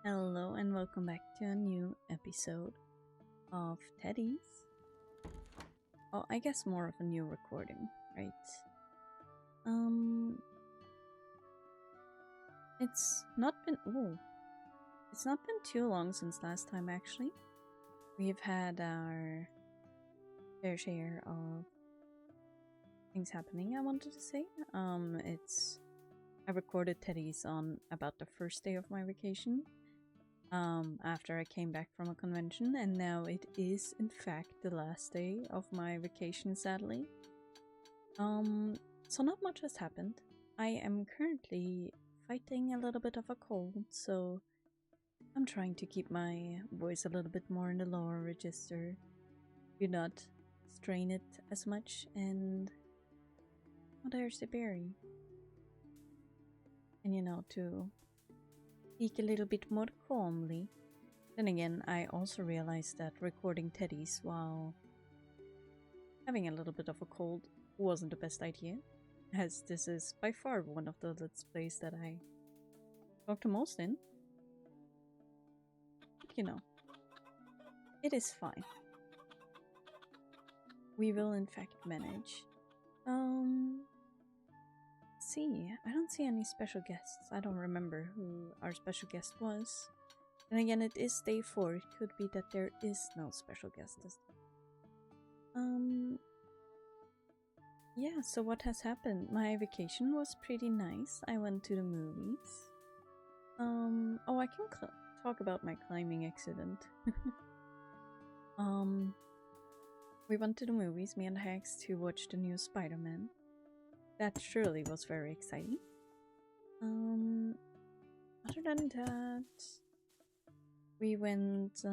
Hello and welcome back to a new episode of Teddy's. Oh, I guess more of a new recording, right? Um, it's not been too long since last time actually. We've had our fair share of things happening, I wanted to say. I recorded Teddy's on about the first day of my vacation. After I came back from a convention, and now it is in fact the last day of my vacation, sadly. So not much has happened. I am currently fighting a little bit of a cold, so I'm trying to keep my voice a little bit more in the lower register, do not strain it as much, and oh, there's the berry. And to speak a little bit more calmly. Then again, I also realized that recording Teddy's while having a little bit of a cold wasn't the best idea, as this is by far one of the Let's Plays that I talk the most in. But it is fine. We will in fact manage. See, I don't see any special guests. I don't remember who our special guest was. And again, it is day 4. It could be that there is no special guest this time. Yeah, so what has happened? My vacation was pretty nice. I went to the movies. Oh, I can talk about my climbing accident. We went to the movies, me and Hax, to watch the new Spider-Man. That surely was very exciting. Other than that, we went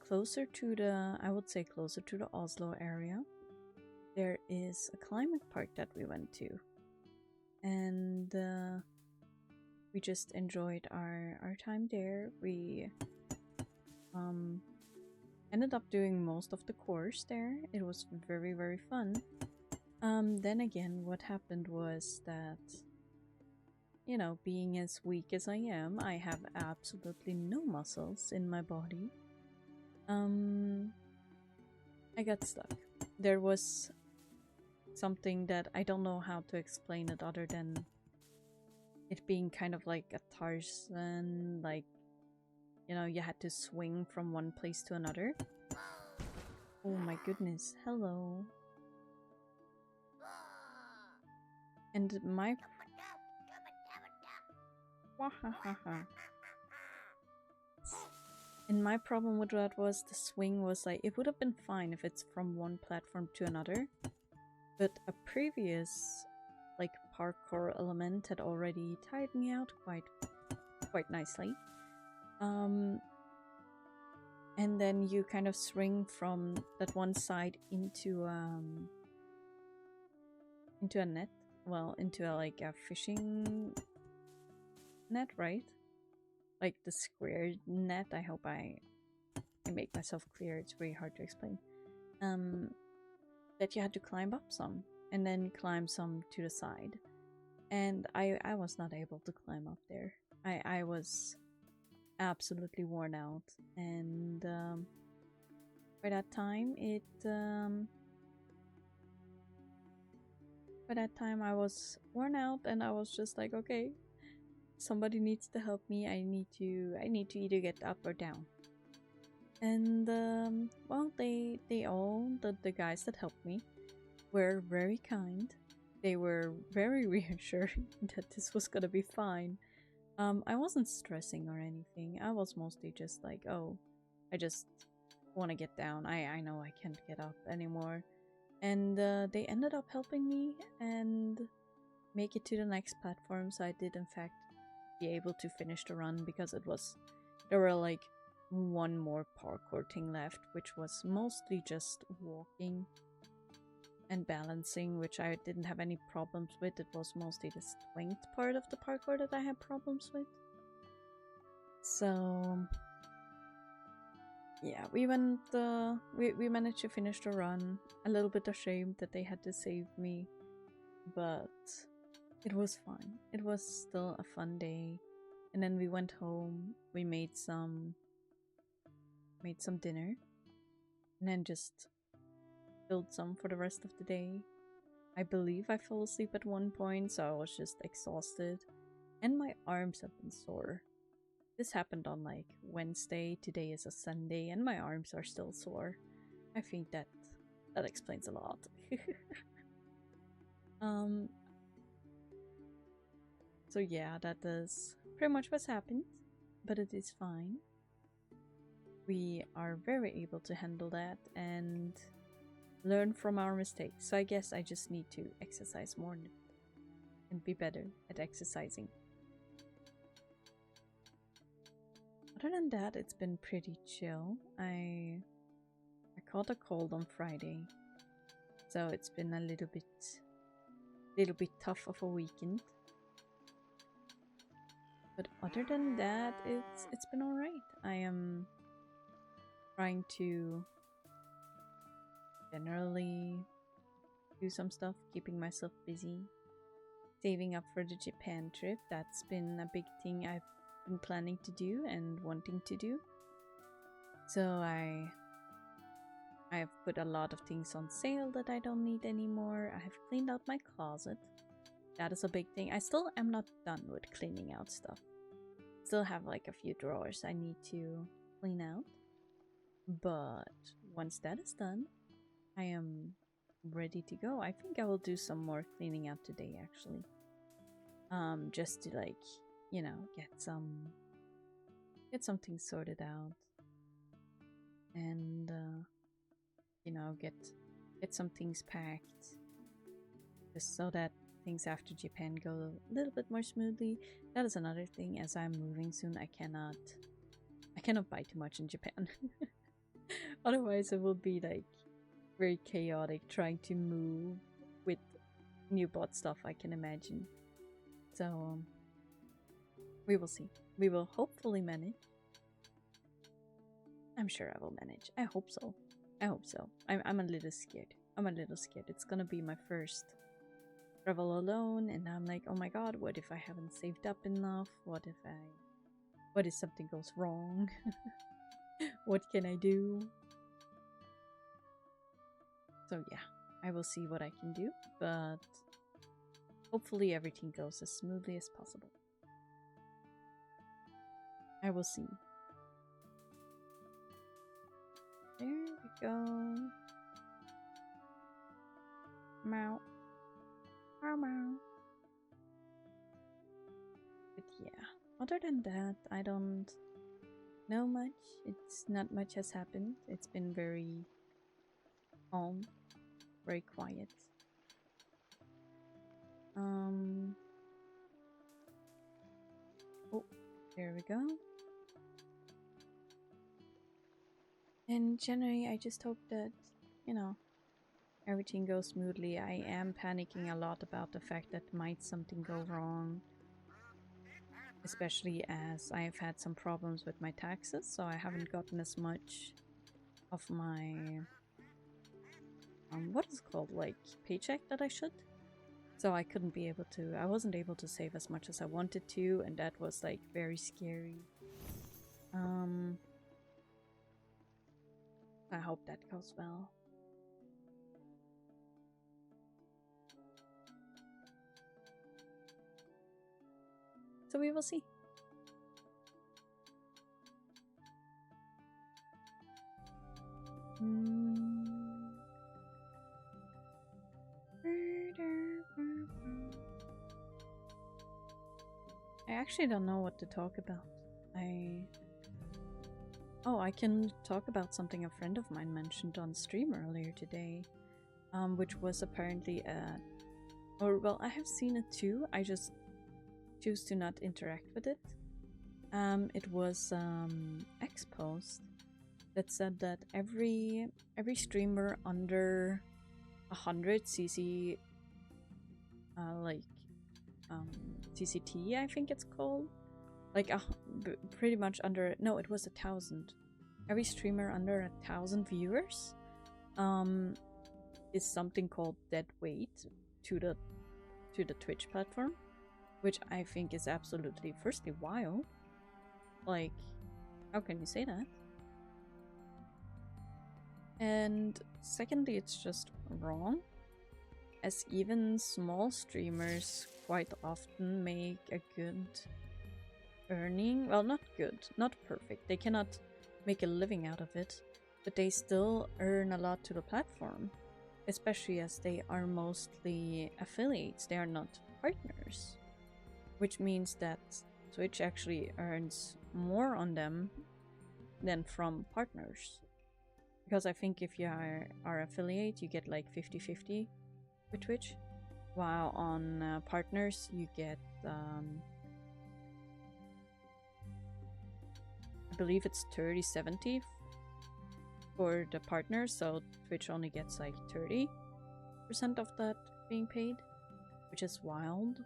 closer to the Oslo area. There is a climate park that we went to, and we just enjoyed our time there. We ended up doing most of the course there. It was very, very fun. Then again, what happened was that, being as weak as I am, I have absolutely no muscles in my body. I got stuck. There was something that I don't know how to explain it other than it being kind of like a Tarzan, like, you had to swing from one place to another. Oh my goodness, hello. And my... And my problem with that was the swing was like, it would have been fine if it's from one platform to another, but a previous like parkour element had already tired me out quite nicely. And then you kind of swing from that one side into a net, into a fishing net, right? Like the square net. I hope I make myself clear. It's really hard to explain. That you had to climb up some and then climb some to the side, and I was not able to climb up there. I was absolutely worn out, and by that time I was worn out, and I was just like, okay, somebody needs to help me. I need to either get up or down. And the guys that helped me were very kind. They were very reassuring that this was gonna be fine. I wasn't stressing or anything. I was mostly just like, oh, I just want to get down. I know I can't get up anymore. And they ended up helping me and make it to the next platform, so I did in fact be able to finish the run, because there were like one more parkour thing left, which was mostly just walking and balancing, which I didn't have any problems with. It was mostly the strength part of the parkour that I had problems with. So yeah, we managed to finish the run. A little bit ashamed that they had to save me, but It was fine. It was still a fun day. And then we went home, we made some dinner, and then just filled some for the rest of the day. I believe I fell asleep at one point, so I was just exhausted. And my arms have been sore. This happened on like Wednesday, today is a Sunday, and my arms are still sore. I think that explains a lot. um so yeah, that is pretty much what's happened, but it is fine. We are very able to handle that and learn from our mistakes. So I guess I just need to exercise more and be better at exercising. Other than that, it's been pretty chill. I caught a cold on Friday, so it's been a little bit tough of a weekend. But other than that, it's been alright. I am trying to generally do some stuff, keeping myself busy, saving up for the Japan trip. That's been a big thing I've been planning to do and wanting to do. So I have put a lot of things on sale that I don't need anymore. I have cleaned out my closet. That is a big thing. I still am not done with cleaning out stuff. Still have like a few drawers I need to clean out. But once that is done, I am ready to go. I think I will do some more cleaning out today, actually. Just to like, you know, get some things sorted out, and you know, get some things packed, just so that things after Japan go a little bit more smoothly. That is another thing. As I'm moving soon, I cannot buy too much in Japan. Otherwise, it will be like very chaotic trying to move with new bought stuff, I can imagine. So we will see. We will hopefully manage. I'm sure I will manage. I hope so. I'm a little scared. It's gonna be my first travel alone, and I'm like, oh my god, what if I haven't saved up enough? What if something goes wrong? What can I do? So yeah, I will see what I can do, but hopefully everything goes as smoothly as possible. I will see. There we go. Meow. Meow meow. But yeah, other than that, I don't know much. It's not much has happened. It's been very calm, very quiet. Oh, there we go. And generally, I just hope that, you know, everything goes smoothly. I am panicking a lot about the fact that might something go wrong, especially as I have had some problems with my taxes, so I haven't gotten as much of my what is it called, like paycheck that I should. So I wasn't able to save as much as I wanted to, and that was like very scary. I hope that goes well. So we will see. I actually don't know what to talk about. I can talk about something a friend of mine mentioned on stream earlier today, which was apparently I have seen it too. I just choose to not interact with it. It was X-Post that said that every streamer under 100 CC, CCT, I think it's called, like pretty much under. No, it was 1,000. Every streamer under 1,000 viewers, is something called dead weight to the to the Twitch platform, which I think is absolutely, firstly, wild. Like, how can you say that? And secondly, it's just wrong, as even small streamers quite often make a good earning. Well, not good, not perfect. They cannot make a living out of it, but they still earn a lot to the platform, especially as they are mostly affiliates. They are not partners, which means that Twitch actually earns more on them than from partners. Because I think if you are affiliate, you get like 50-50 with Twitch, while on partners you get I believe it's 30-70 for the partners, so Twitch only gets like 30% of that being paid, which is wild.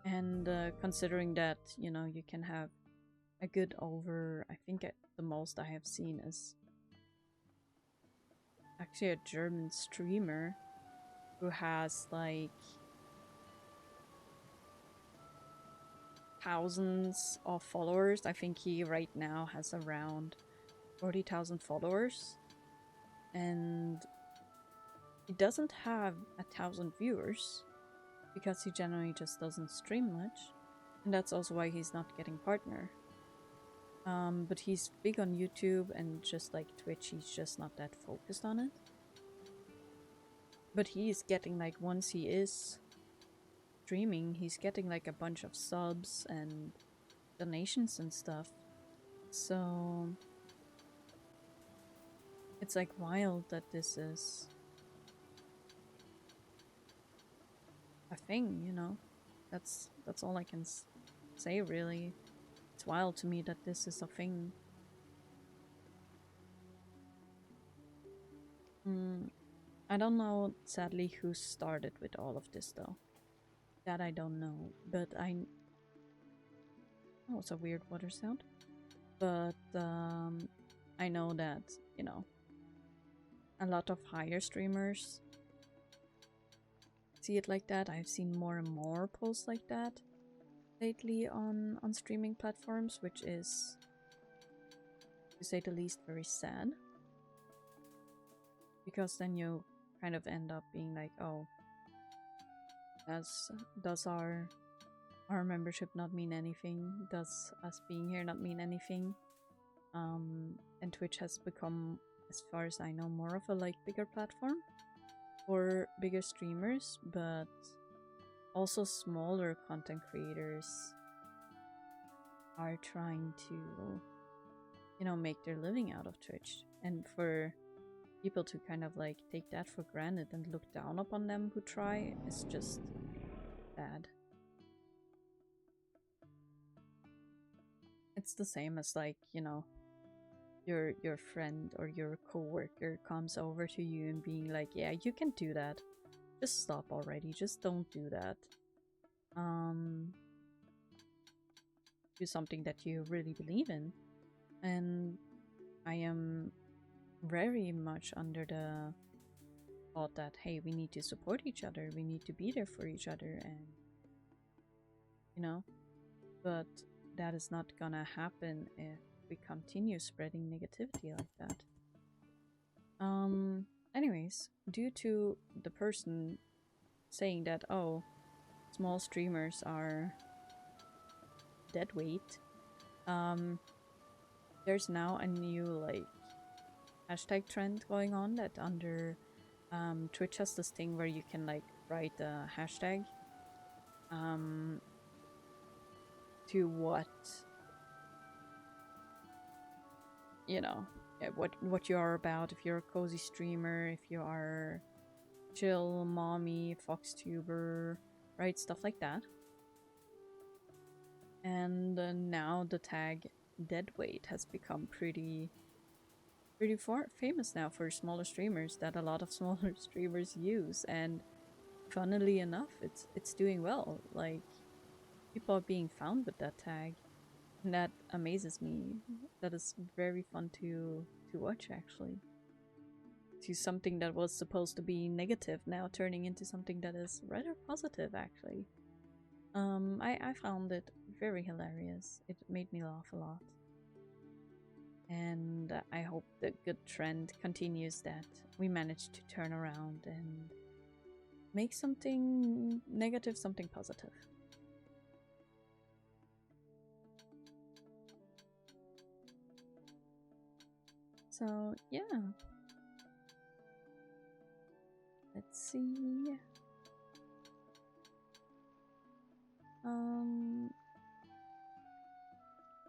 And considering that, you know, you can have a good over, I think the most I have seen is actually a German streamer who has like thousands of followers. I think he right now has around 40,000 followers, and he doesn't have 1,000 viewers because he generally just doesn't stream much, and that's also why he's not getting partner. But he's big on YouTube, and just like Twitch, he's just not that focused on it. But he is getting, like, once he is streaming, he's getting like a bunch of subs and donations and stuff. So it's like wild that this is a thing, you know? That's all I can say, really. It's wild to me that this is a thing. I don't know, sadly, who started with all of this, though. That I don't know, but oh, it's a weird water sound. But I know that, you know, a lot of higher streamers see it like that. I've seen more and more posts like that lately on streaming platforms, which is, to say the least, very sad. Because then you kind of end up being like, oh, does our membership not mean anything? Does us being here not mean anything? And Twitch has become, as far as I know, more of a like bigger platform for bigger streamers, but also smaller content creators are trying to, you know, make their living out of Twitch. And for people to kind of like take that for granted and look down upon them who try is just bad. It's the same as, like, you know, your friend or your coworker comes over to you and being like, yeah, you can do that, just stop already, just don't do that. Do something that you really believe in. And I am very much under the thought that, hey, we need to support each other, we need to be there for each other, and you know, but that is not gonna happen if we continue spreading negativity like that. Anyways, due to the person saying that, oh, small streamers are dead weight, there's now a new like hashtag trend going on that under Twitch has this thing where you can like write a hashtag to what, you know, what you are about. If you're a cozy streamer, if you are chill mommy, foxtuber, right, stuff like that. And now the tag deadweight has become pretty famous now for smaller streamers, that a lot of smaller streamers use, and funnily enough, it's doing well. Like, people are being found with that tag, and that amazes me. That is very fun to watch, actually. to something that was supposed to be negative now turning into something that is rather positive, actually. I found it very hilarious. It made me laugh a lot. And I hope the good trend continues, that we managed to turn around and make something negative something positive. So, yeah. Let's see.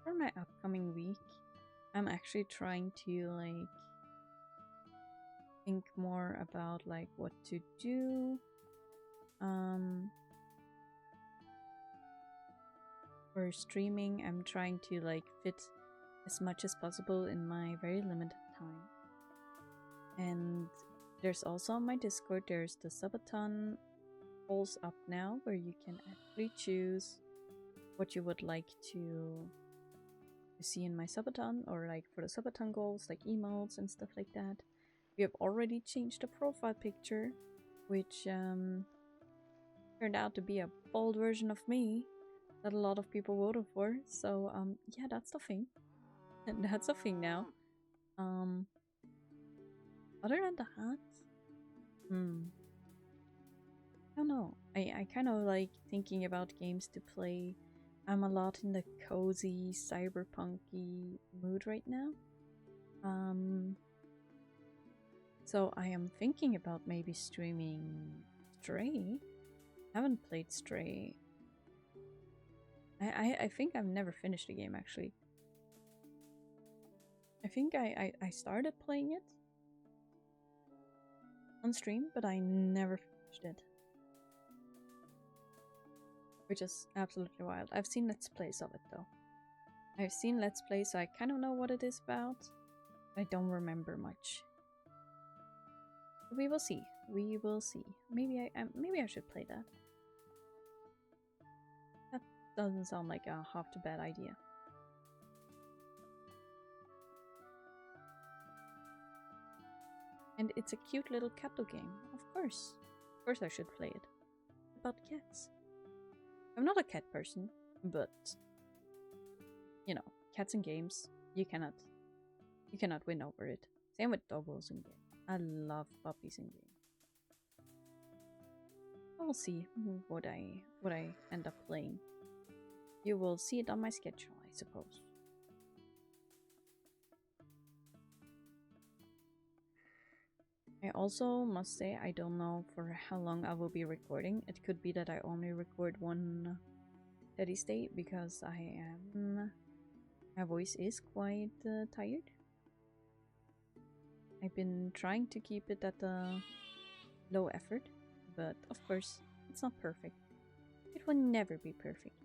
For my upcoming week, I'm actually trying to like think more about like what to do. For streaming, I'm trying to like fit as much as possible in my very limited time. And there's also on my Discord, there's the subathon polls up now, where you can actually choose what you would like to see in my subathon, or like for the subathon goals, like emotes and stuff like that. We have already changed the profile picture, which turned out to be a bold version of me that a lot of people voted for. So yeah, that's the thing. And that's a thing now. Other than that, I don't know. I kind of like thinking about games to play. I'm a lot in the cozy, cyberpunky mood right now. So I am thinking about maybe streaming Stray. I haven't played Stray. I think I've never finished the game, actually. I think I started playing it on stream, but I never finished it. Which is absolutely wild. I've seen Let's Plays of it, though. I've seen Let's Plays, so I kind of know what it is about. I don't remember much. But we will see. We will see. Maybe I should play that. That doesn't sound like a half too bad idea. And it's a cute little cattle game. Of course I should play it. About cats. I'm not a cat person, but you know, cats in games, you cannot win over it. Same with doggos in game. I love puppies in game. We'll see what I end up playing. You will see it on my schedule, I suppose. I also must say, I don't know for how long I will be recording. It could be that I only record one steady state, because my voice is quite tired. I've been trying to keep it at a low effort, but of course, it's not perfect. It will never be perfect.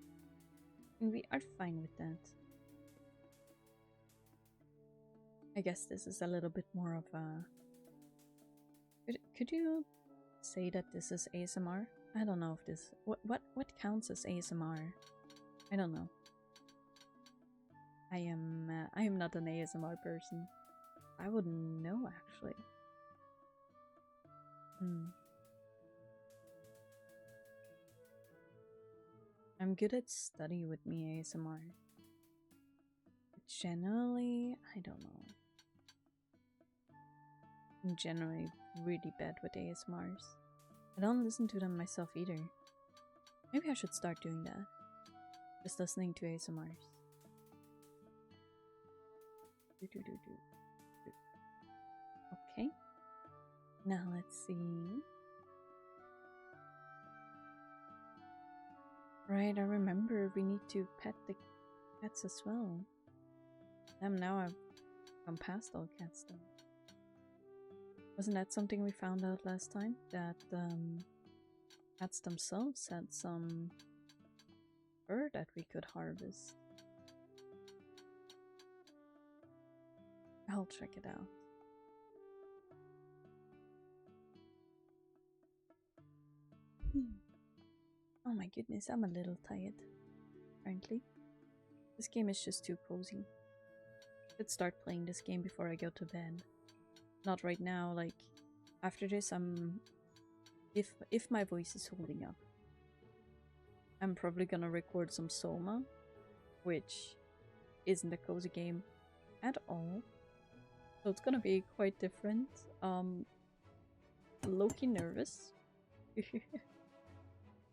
And we are fine with that. I guess this is a little bit more of a... Could you say that this is ASMR? I don't know if this... What counts as ASMR? I don't know. I am not an ASMR person. I wouldn't know, actually. I'm good at study with me ASMR. But generally, I don't know. I'm generally really bad with ASMRs. I don't listen to them myself either. Maybe I should start doing that. Just listening to ASMRs. Okay. Now let's see. Right, I remember we need to pet the cats as well. Damn, now I've gone past all cats though. Wasn't that something we found out last time? That cats themselves had some fur that we could harvest. I'll check it out. Oh my goodness, I'm a little tired, frankly. This game is just too cozy. Let's start playing this game before I go to bed. Not right now. Like after this, if my voice is holding up, I'm probably gonna record some Soma, which isn't a cozy game at all. So it's gonna be quite different. Low-key nervous.